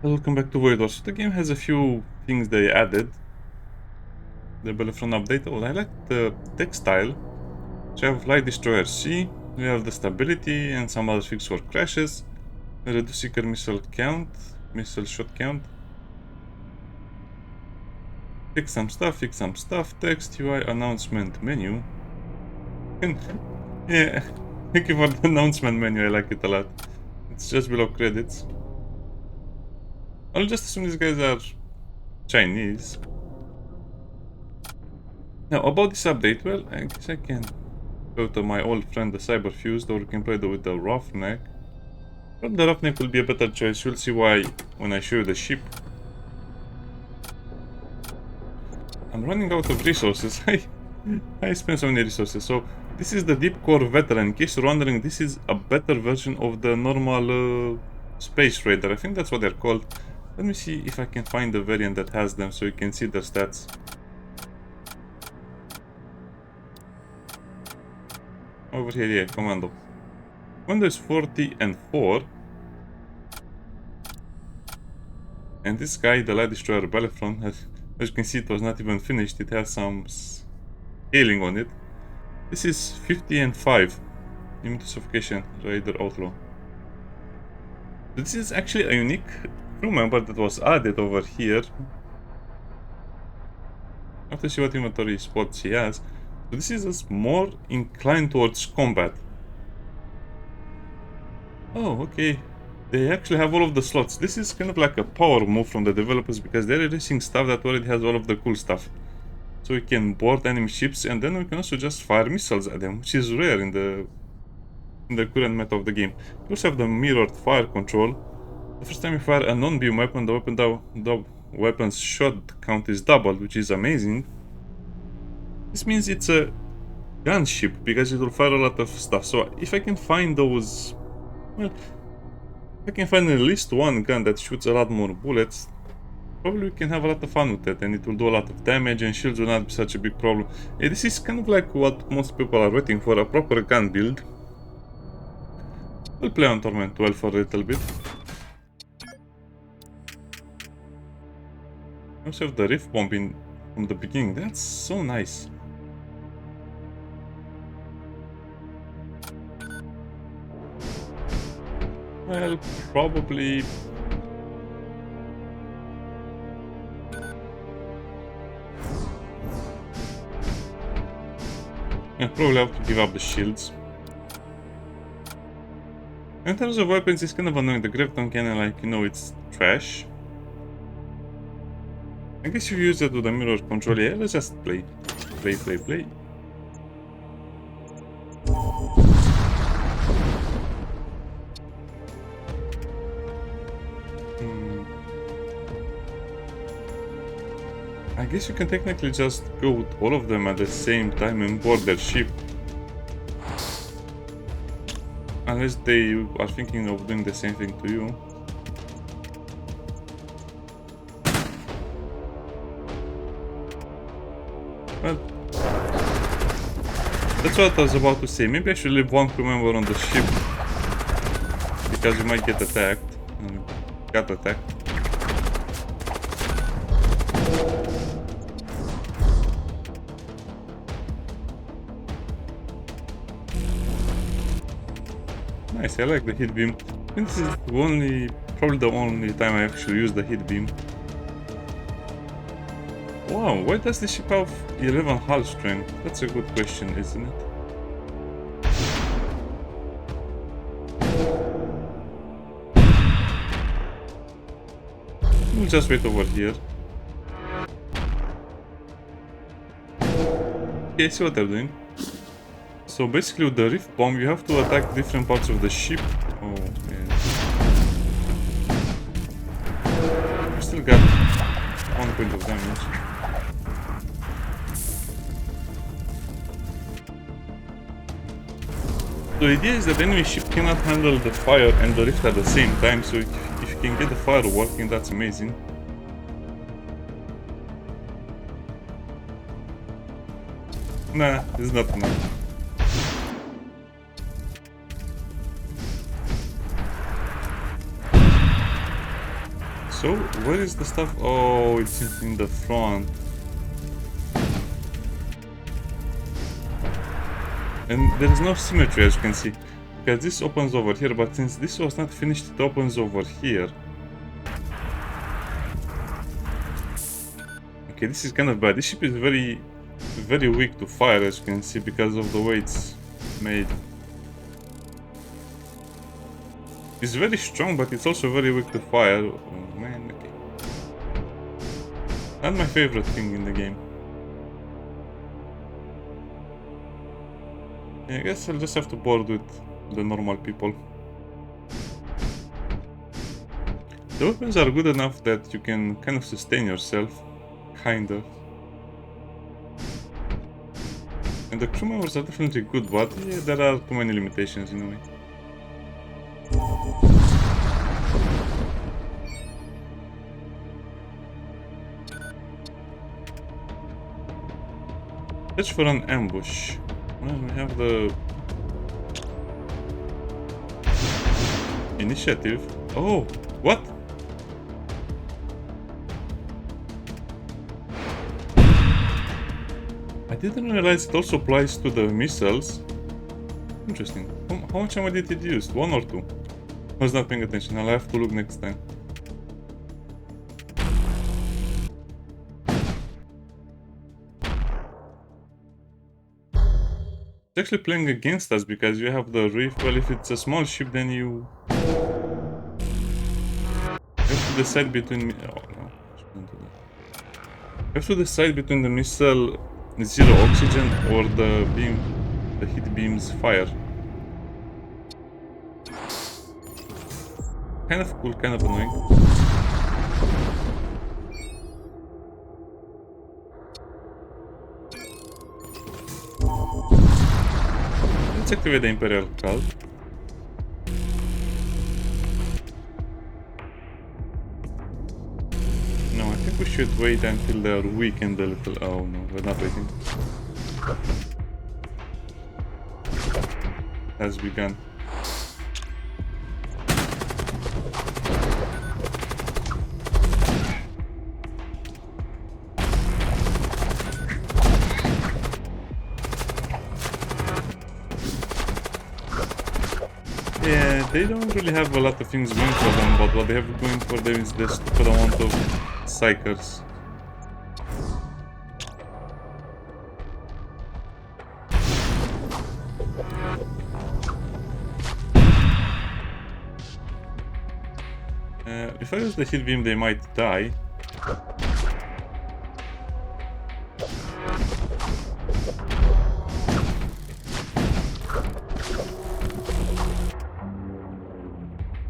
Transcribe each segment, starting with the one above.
Welcome back to Void Wars. The game has a few things they added. The Battlefront update. Oh, I like the textile. So we have Light Destroyer C, we have the stability and some other fix for crashes. Reduce seeker missile count, missile shot count. Fix some stuff, text, UI, announcement menu. And yeah, thank you for the announcement menu, I like it a lot. It's just below credits. I'll just assume these guys are Chinese. Now, about this update, well, I guess I can go to my old friend the Cyberfused, or we can play with the Roughneck. But the Roughneck will be a better choice. You'll see why when I show you the ship. I'm running out of resources. I spent so many resources. So this is the Deep Core Veteran. In case you're wondering, this is a better version of the normal Space Raider. I think that's what they're called. Let me see if I can find the variant that has them so you can see their stats. Over here, yeah, Commando. Commando is 40 and 4. And this guy, the Light Destroyer Battlefront, as you can see, it was not even finished. It has some scaling on it. This is 50 and 5. Immune to suffocation, Raider Outlaw. This is actually a unique crew member that was added over here. I have to see what inventory spots he has. So this is more inclined towards combat. Oh, okay. They actually have all of the slots. This is kind of like a power move from the developers because they're releasing stuff that already has all of the cool stuff. So we can board enemy ships and then we can also just fire missiles at them, which is rare in the current meta of the game. We also have the mirrored fire control. The first time you fire a non-beam weapon, the weapon's shot count is doubled, which is amazing. This means it's a gunship because it will fire a lot of stuff. So if I can find those, well, if I can find at least one gun that shoots a lot more bullets, probably we can have a lot of fun with it and it will do a lot of damage and shields will not be such a big problem. Yeah, this is kind of like what most people are waiting for, a proper gun build. We'll play on Torment 12 for a little bit. I also have the Rift Bomb from the beginning. That's so nice. Well, probably... yeah, probably have to give up the shields. In terms of weapons, it's kind of annoying. The Graviton Cannon, like, you know, it's trash. I guess you use it with the mirror control. Yeah, let's just play. Play. I guess you can technically just go with all of them at the same time and board their ship. Unless they are thinking of doing the same thing to you. Well, that's what I was about to say. Maybe I should leave one crew member on the ship. Because you might get attacked. And you got attacked. Nice, I like the hit beam. And this is probably the only time I actually use the hit beam. Wow, why does this ship have 11 hull strength? That's a good question, isn't it? We'll just wait over here. Okay, see what they're doing. So basically with the Rift Bomb you have to attack different parts of the ship. Oh man. You still got 1 point of damage. The idea is that enemy ship cannot handle the fire and the rift at the same time, so if you can get the fire working, that's amazing. Nah, it's not enough. So, where is the stuff? Oh, it's in the front. And there is no symmetry, as you can see, because this opens over here, but since this was not finished, it opens over here. Okay, this is kind of bad. This ship is very, very weak to fire, as you can see, because of the way it's made. It's very strong, but it's also very weak to fire. Oh man, okay. Not my favorite thing in the game. I guess I'll just have to board with the normal people. The weapons are good enough that you can kind of sustain yourself. Kinda. And the crew members are definitely good, but yeah, there are too many limitations in a way. Search for an ambush. Well, we have the initiative. Oh, what? I didn't realize it also applies to the missiles. Interesting. How much ammo did it use? 1 or 2? I was not paying attention. I'll have to look next time. It's actually playing against us because you have the reef. Well, if it's a small ship, then you have to decide between. Oh no! You have to decide between the missile zero oxygen or the beam, the heat beam's fire. Kind of cool, kind of annoying. Let's activate the Imperial Cult. No, I think we should wait until they're weakened a little. Oh no, we're not waiting. Has begun. Yeah, they don't really have a lot of things going for them, but what they have going for them is the stupid amount of psychers. If I use the heat beam, they might die.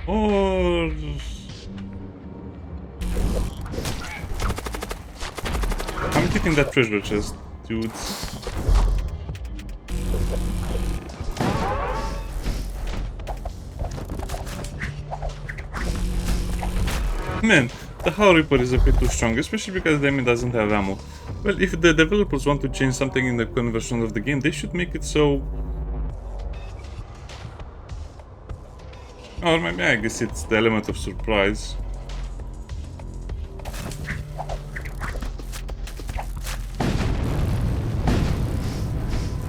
Or I'm taking that treasure chest, dudes. Man, the Hull Reaper is a bit too strong, especially because the enemy doesn't have ammo. Well, if the developers want to change something in the conversion of the game, they should make it so... Or maybe I guess it's the element of surprise.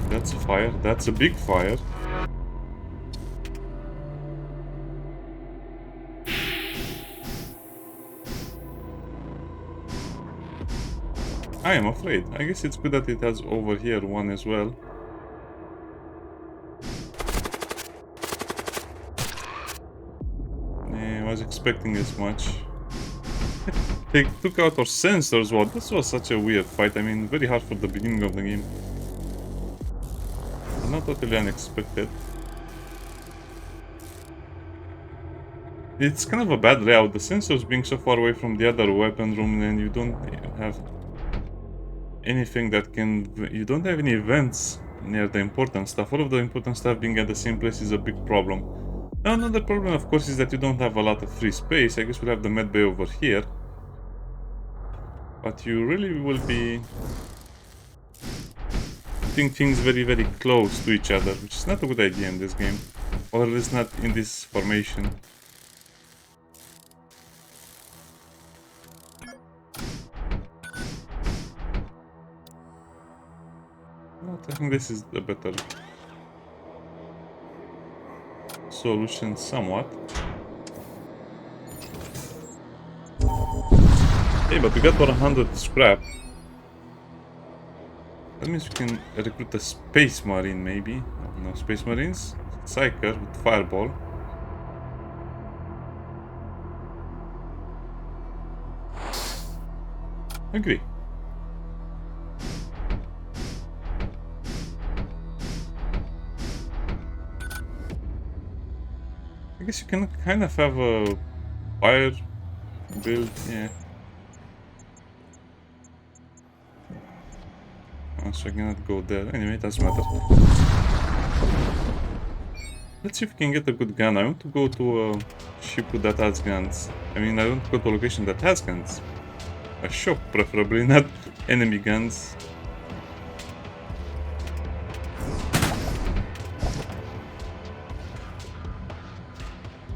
That's a fire. That's a big fire. I am afraid. I guess it's good that it has over here one as well. I was expecting as much. They took out our sensors. Wow, this was such a weird fight. I mean, very hard for the beginning of the game. Not totally unexpected. It's kind of a bad layout. The sensors being so far away from the other weapon room, and you don't have anything that can... You don't have any vents near the important stuff. All of the important stuff being at the same place is a big problem. Now, another problem, of course, is that you don't have a lot of free space. I guess we'll have the med bay over here. But you really will be putting things very, very close to each other, which is not a good idea in this game. Or at least not in this formation. I think this is the better solution somewhat. Hey, but we got 100 scrap. That means we can recruit a space marine, maybe. No, space marines. Psyker with fireball. Agree. I guess you can kind of have a fire build, yeah. Oh, so I cannot go there. Anyway, it doesn't matter. Let's see if we can get a good gun. I want to go to a ship that has guns. I mean, I want to go to a location that has guns. A shop, preferably, not enemy guns.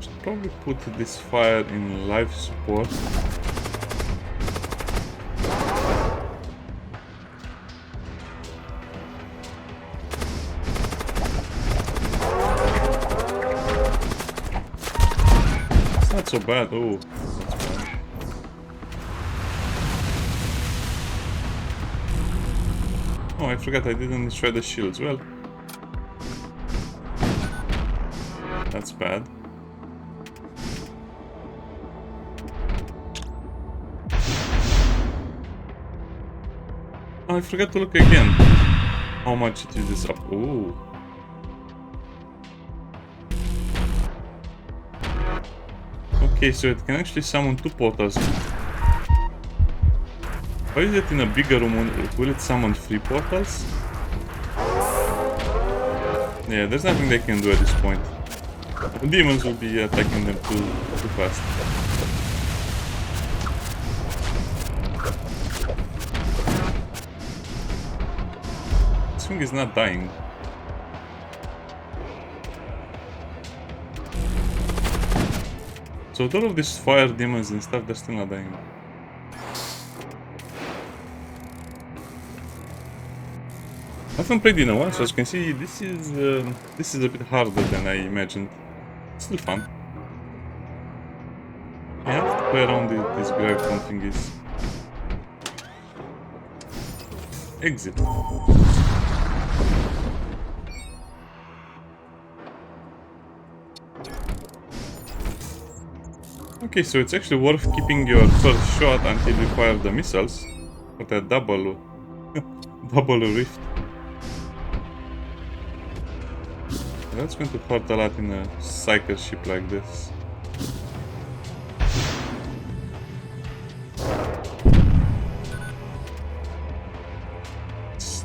Should probably put this fire in life support. It's not so bad. Oh, that's bad. Oh, I forgot I didn't destroy the shields. Well, that's bad. Oh, I forgot to look again. How much it uses up. Ooh. Okay, so it can actually summon 2 portals. Why is it in a bigger room? Will it summon 3 portals? Yeah, there's nothing they can do at this point. The demons will be attacking them too fast. This thing is not dying. So with all of these fire demons and stuff, they're still not dying. I haven't played in a while, so as you can see, this is a bit harder than I imagined. Still fun. I have to play around with these gravitron thingies. Exit. Okay, so it's actually worth keeping your first shot until you fire the missiles. With a double rift. That's going to hurt a lot in a psyker ship like this.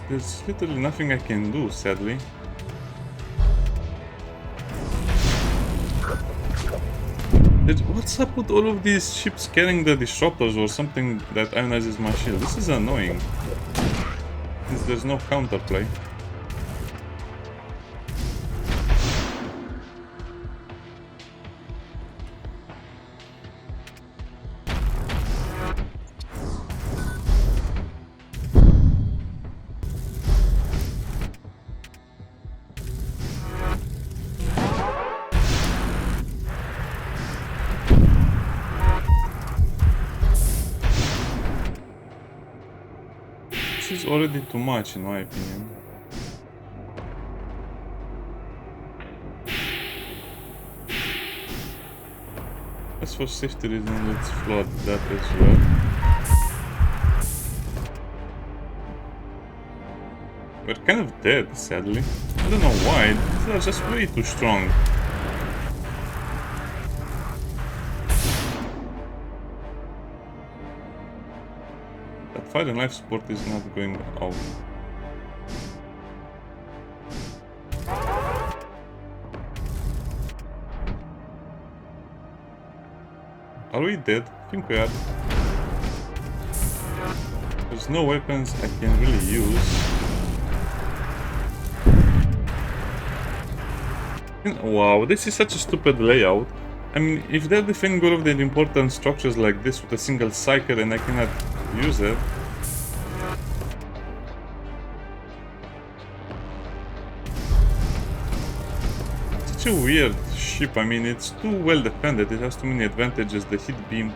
There's literally nothing I can do, sadly. What's up with all of these ships carrying the disruptors or something that ionizes my shield? This is annoying. Since there's no counterplay. This is already too much in my opinion. As for safety reasons, let's flood that as well. We're kind of dead, sadly. I don't know why, these are just way too strong. That fire and life support is not going out. Are we dead? I think we are. There's no weapons I can really use. Wow, this is such a stupid layout. I mean, if they're defending all of the important structures like this with a single psyker and I cannot use it. such a weird ship. I mean, it's too well defended. It has too many advantages. The heat beam,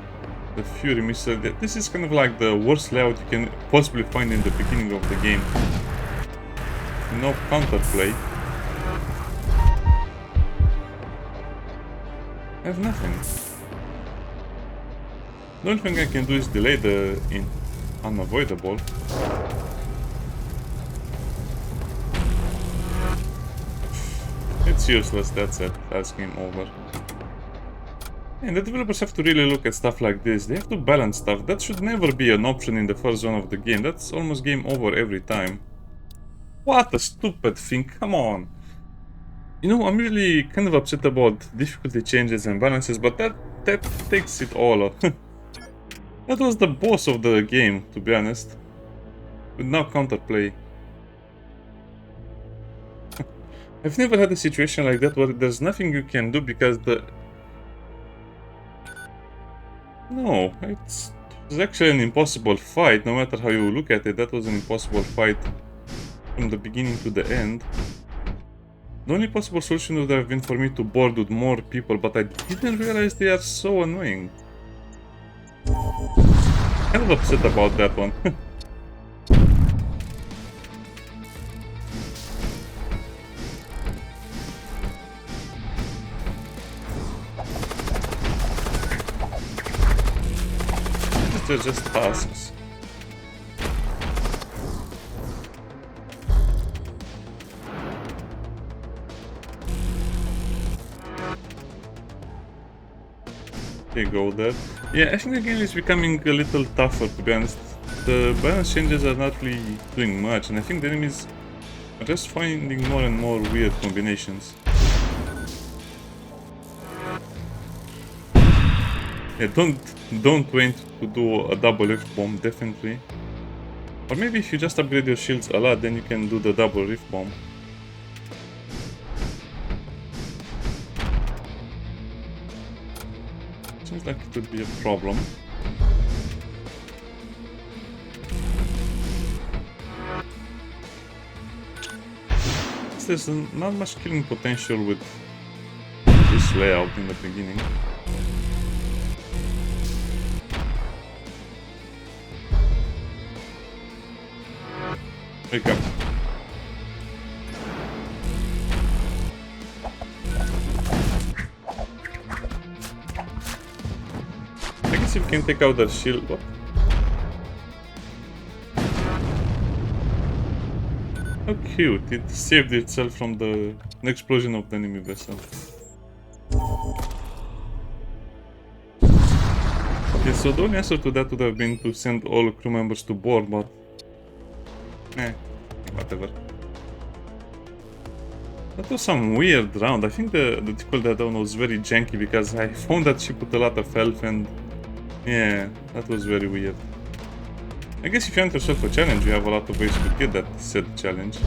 the Fury missile. This is kind of like the worst layout you can possibly find in the beginning of the game. No counterplay. I have nothing. The only thing I can do is delay the unavoidable. It's useless, that's it. That's game over. And the developers have to really look at stuff like this. They have to balance stuff. That should never be an option in the first zone of the game. That's almost game over every time. What a stupid thing, come on. You know, I'm usually kind of upset about difficulty changes and balances, but that takes it all off. That was the boss of the game, to be honest. With no counterplay. I've never had a situation like that where there's nothing you can do because the... No, it's actually an impossible fight, no matter how you look at it. That was an impossible fight from the beginning to the end. The only possible solution would have been for me to board with more people, but I didn't realize they are so annoying. Kind of upset about that one. They're just tasks. Okay, go there. Yeah, I think the game is becoming a little tougher, to be honest. The balance changes are not really doing much, and I think the enemies are just finding more and more weird combinations. Yeah, don't wait to do a double F bomb, definitely. Or maybe if you just upgrade your shields a lot, then you can do the double Rift bomb. Seems like it would be a problem. There's not much killing potential with this layout in the beginning. Wake up. I guess if you can take out the shield. What? How cute. It saved itself from the explosion of the enemy vessel. Okay, so the only answer to that would have been to send all crew members to board, but whatever. That was some weird round. I think the cooldown down was very janky because I found that she put a lot of health and... Yeah, that was very weird. I guess if you want yourself a challenge, you have a lot of ways to get that said challenge.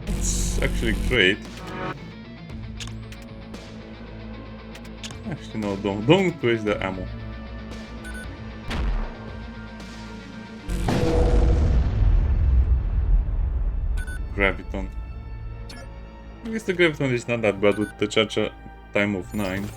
That's actually great. Actually, no, don't waste the ammo. Graviton. I guess the Graviton is not that bad with the charge time of 9.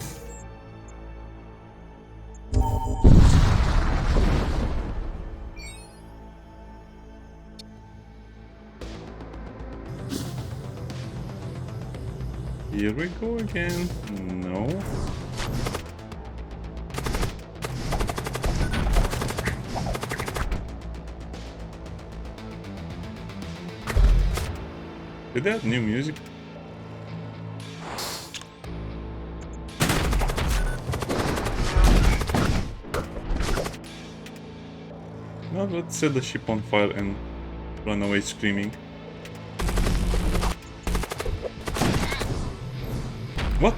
Here we go again. No. Did they add new music? No, let's set the ship on fire and run away screaming. What?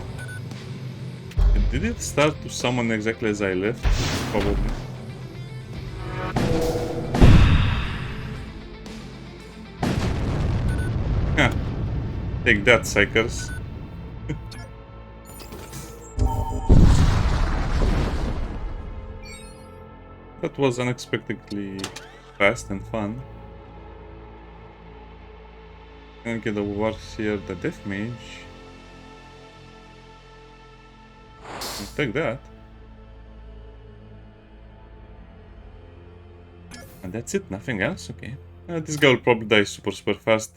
Did it start to summon exactly as I left? Probably. Huh. Take that, psychers. That was unexpectedly fast and fun. And get over here the death mage. I'll take that. And that's it, nothing else, okay. This guy will probably die super fast.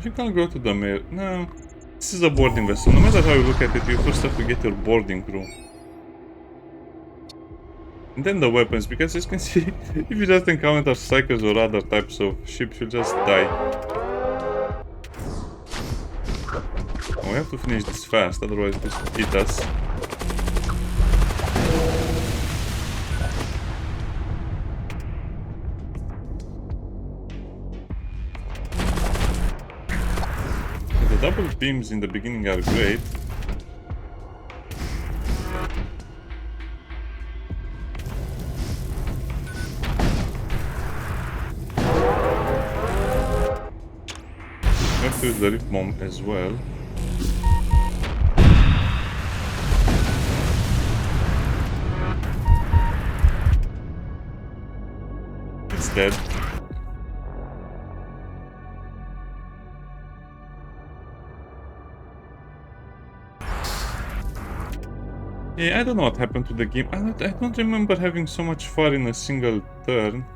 You can't go to the mail. No. This is a boarding vessel. No matter how you look at it, you first have to get your boarding crew. And then the weapons, because as you can see, if you just encounter cycles or other types of ships, you just die. Oh, we have to finish this fast, otherwise this will eat us. The double beams in the beginning are great. We have to use the rift bomb as well. It's dead. Yeah, I don't know what happened to the game. I don't remember having so much fun in a single turn.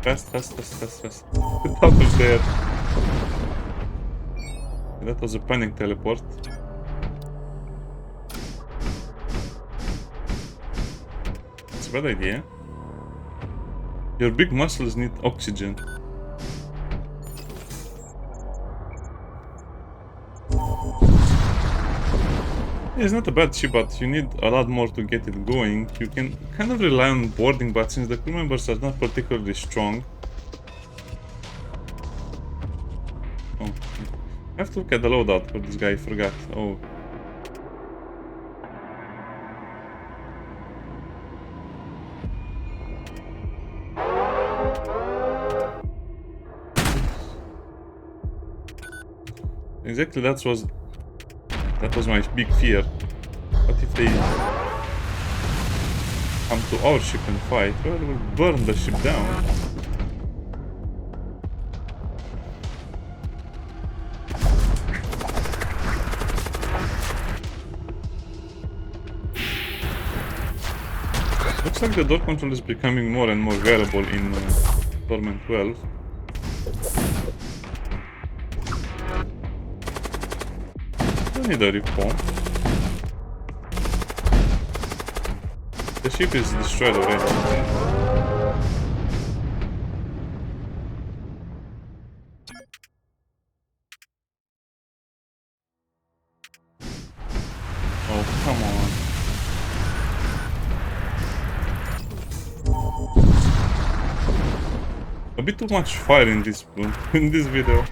Fast. Get out of there. That was a panic teleport. That's a bad idea. Your big muscles need oxygen. It's not a bad ship, but you need a lot more to get it going. You can kind of rely on boarding, but since the crew members are not particularly strong... Oh, I have to look at the loadout for this guy, I forgot. Oh. Exactly, that was my big fear. What if they come to our ship and fight? Well, we'll burn the ship down. Looks like the door control is becoming more and more variable in Torment 12. Don't need a rift bomb. The ship is destroyed already. Oh, come on. A bit too much fire in this video.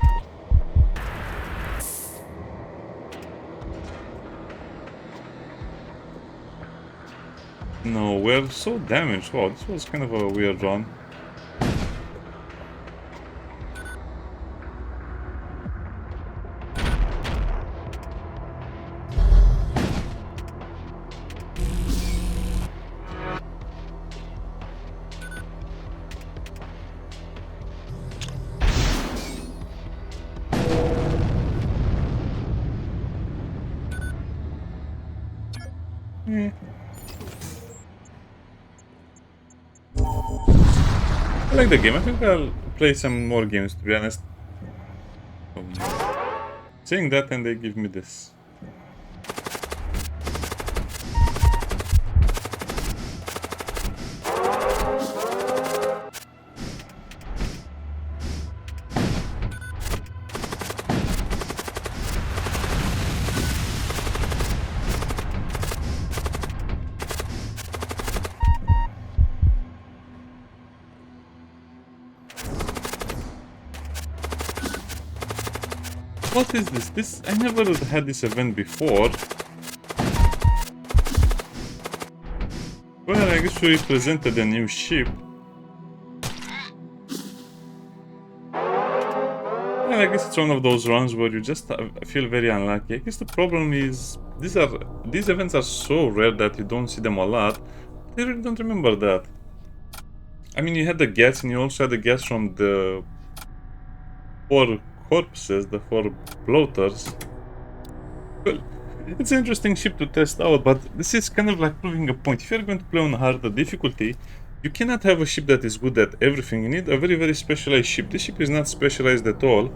No, we're so damaged. Wow, this was kind of a weird run. I like the game. I think I'll play some more games, to be honest. Saying that, and they give me this. What is this? I never had this event before. Well, I guess we represented a new ship. Well, I guess it's one of those runs where you just feel very unlucky. I guess the problem is these events are so rare that you don't see them a lot. I really don't remember that. I mean, you had the gas, and you also had the gas from the 4 corpses, the 4 bloaters. Well, it's an interesting ship to test out, but this is kind of like proving a point. If you're going to play on harder difficulty, you cannot have a ship that is good at everything. You need a very, very specialized ship. This ship is not specialized at all.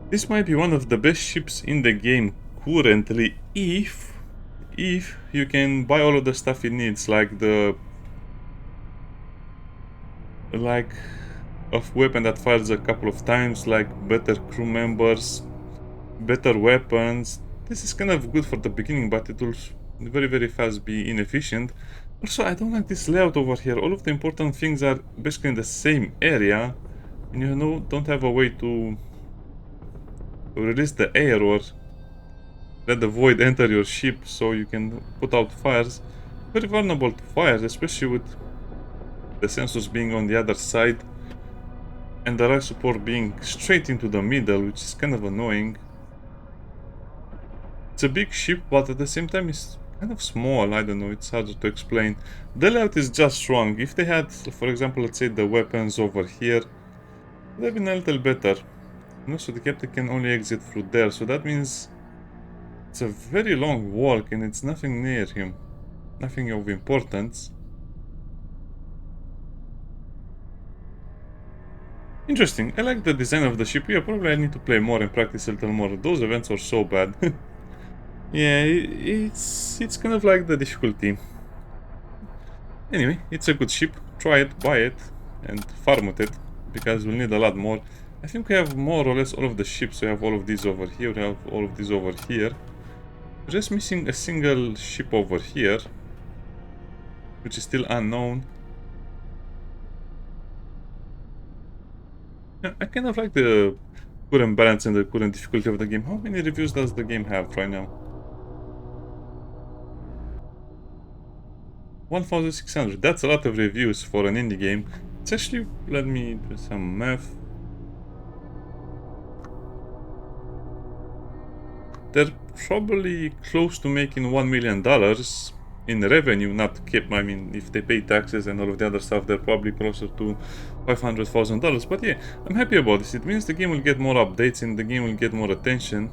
This might be one of the best ships in the game currently if you can buy all of the stuff it needs, like a weapon that fires a couple of times, like better crew members, better weapons. This is kind of good for the beginning, but it will very, very fast be inefficient. Also, I don't like this layout over here. All of the important things are basically in the same area, and you know, don't have a way to release the air or let the void enter your ship so you can put out fires. Very vulnerable to fires, especially with the sensors being on the other side and the life support being straight into the middle, which is kind of annoying. It's a big ship, but at the same time it's kind of small. I don't know, it's harder to explain. The layout is just wrong. If they had, for example, let's say the weapons over here, it would have been a little better. And also the captain can only exit through there, so that means it's a very long walk and it's nothing near him. Nothing of importance. Interesting. I like the design of the ship. Yeah, probably I need to play more and practice a little more. Those events are so bad. Yeah, it's kind of like the difficulty. Anyway, it's a good ship. Try it, buy it, and farm with it, because we'll need a lot more. I think we have more or less all of the ships. We have all of these over here. We have all of these over here. We're just missing a single ship over here, which is still unknown. Yeah, I kind of like the current balance and the current difficulty of the game. How many reviews does the game have right now? 1600. That's a lot of reviews for an indie game. It's actually, let me do some math. They're probably close to making $1 million in revenue, not keep. I mean, if they pay taxes and all of the other stuff, they're probably closer to $500,000. But yeah, I'm happy about this. It means the game will get more updates and the game will get more attention.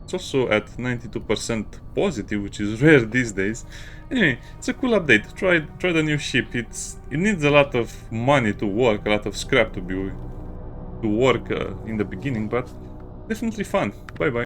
It's also at 92% positive, which is rare these days. Anyway, it's a cool update. Try the new ship. It needs a lot of money to work, a lot of scrap to work in the beginning, but definitely fun. Bye bye.